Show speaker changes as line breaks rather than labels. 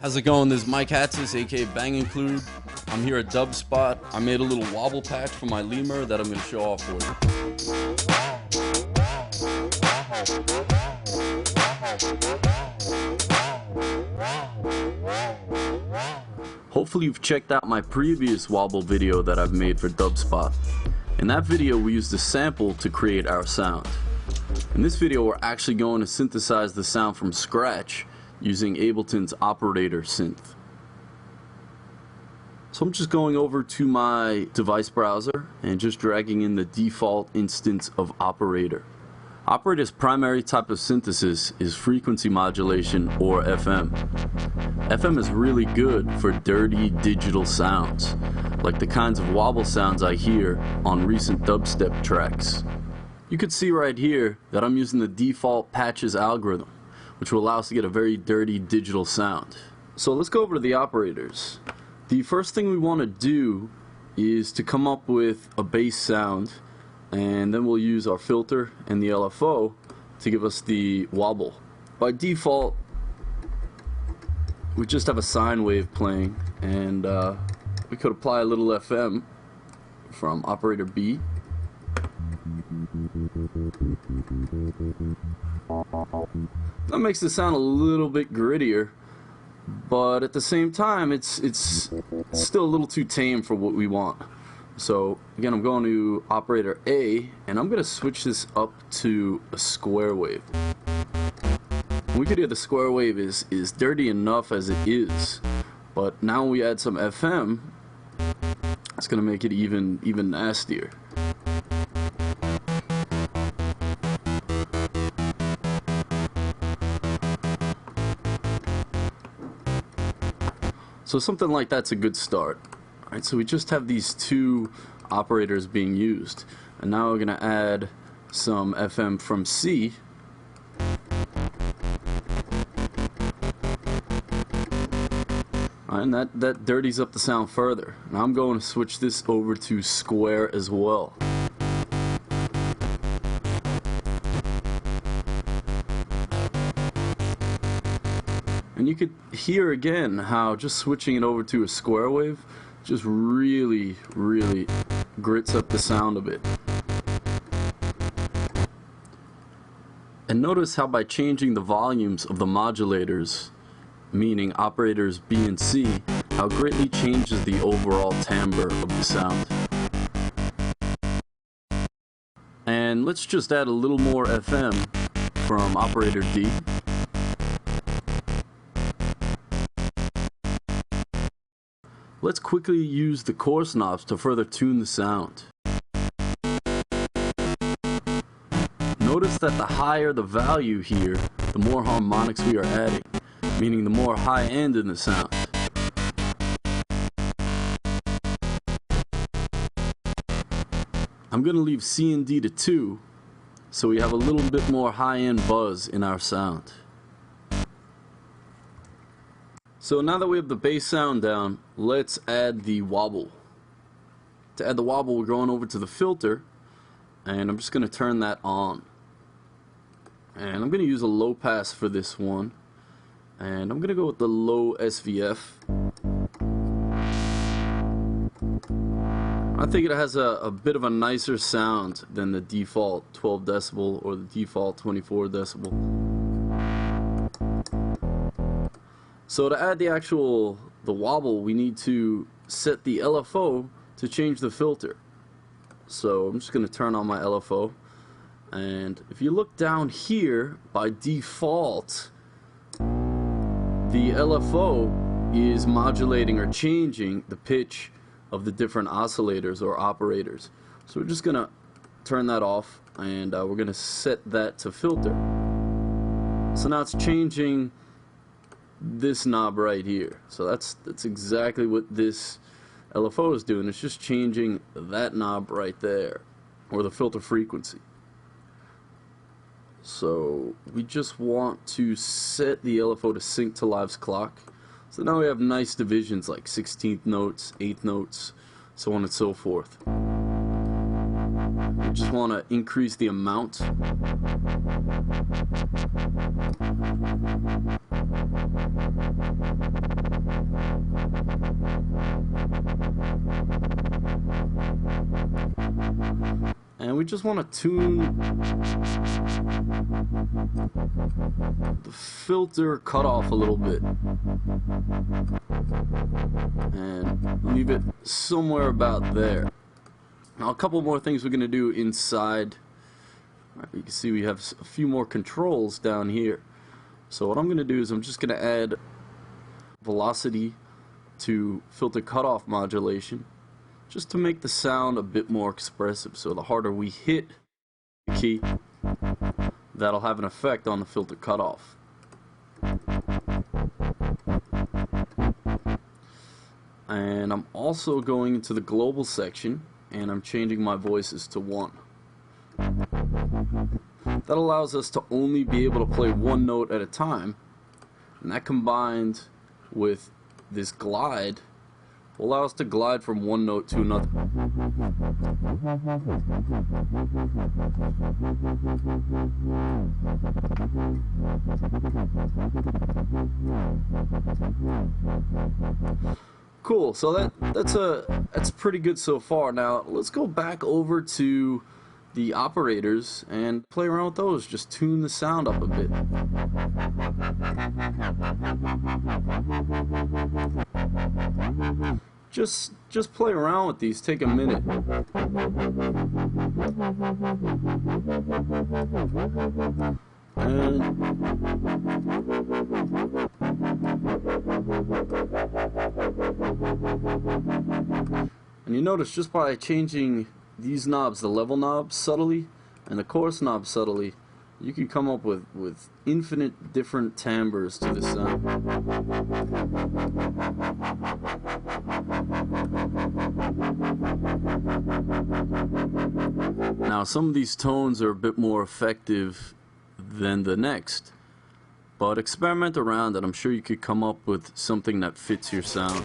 How's it going? This is Mike Hatsis, aka Bang Include. I'm here at DubSpot. I made a little wobble patch for my lemur that I'm going to show off for you. Hopefully you've checked out my previous wobble video that I've made for DubSpot. In that video we used a sample to create our sound. In this video we're actually going to synthesize the sound from scratch using Ableton's operator synth. So I'm just going over to my device browser and just dragging in the default instance of operator. Operator's primary type of synthesis is frequency modulation, or FM. FM is really good for dirty digital sounds, like the kinds of wobble sounds I hear on recent dubstep tracks. You can see right here that I'm using the default patches algorithm, which will allow us to get a very dirty digital sound. So let's go over to the operators. The first thing we want to do is to come up with a bass sound, and then we'll use our filter and the LFO to give us the wobble. By default, we just have a sine wave playing, and we could apply a little FM from operator B. That makes it sound a little bit grittier, but at the same time it's still a little too tame for what we want. So again, I'm going to operator A, and I'm going to switch this up to a square wave. We could hear the square wave is dirty enough as it is, but now when we add some FM, it's going to make it even nastier. So something like that's a good start. Alright, so we just have these two operators being used, and now we're going to add some FM from C. Alright, and that dirties up the sound further. Now I'm going to switch this over to square as well. And you could hear again how just switching it over to a square wave just really grits up the sound a bit. And notice how by changing the volumes of the modulators, meaning operators B and C, how greatly changes the overall timbre of the sound. And let's just add a little more FM from operator D. Let's quickly use the chorus knobs to further tune the sound. Notice that the higher the value here, the more harmonics we are adding, meaning the more high end in the sound. I'm going to leave C and D to 2, so we have a little bit more high end buzz in our sound. So now that we have the bass sound down, let's add the wobble. To add the wobble, we're going over to the filter, and I'm just going to turn that on. And I'm going to use a low pass for this one, and I'm going to go with the low SVF. I think it has a bit of a nicer sound than the default 12 decibel or the default 24 decibel. So to add the wobble, we need to set the LFO to change the filter. So I'm just going to turn on my LFO, and if you look down here, by default the LFO is modulating or changing the pitch of the different oscillators or operators. So we're just going to turn that off, and we're going to set that to filter. So now it's changing this knob right here. So that's exactly what this LFO is doing. It's just changing that knob right there, or the filter frequency. So we just want to set the LFO to sync to Live's clock. So now we have nice divisions like 16th notes, 8th notes, so on and so forth. just want to increase the amount. And we just want to tune the filter cutoff a little bit and leave it somewhere about there. Now a couple more things we're going to do inside. You can see we have a few more controls down here. So what I'm going to do is I'm just going to add velocity to filter cutoff modulation, just to make the sound a bit more expressive. So the harder we hit the key, that'll have an effect on the filter cutoff. And I'm also going into the global section and I'm changing my voices to 1. That allows us to only be able to play one note at a time, and that combined with this glide will allow us to glide from one note to another. Cool, so that's pretty good so far. Now let's go back over to the operators and play around with those. Just tune the sound up a bit. Just play around with these. Take a minute. And you notice just by changing these knobs, the level knob subtly and the chorus knob subtly, you can come up with infinite different timbres to the sound. Now some of these tones are a bit more effective than the next, but experiment around and I'm sure you could come up with something that fits your sound.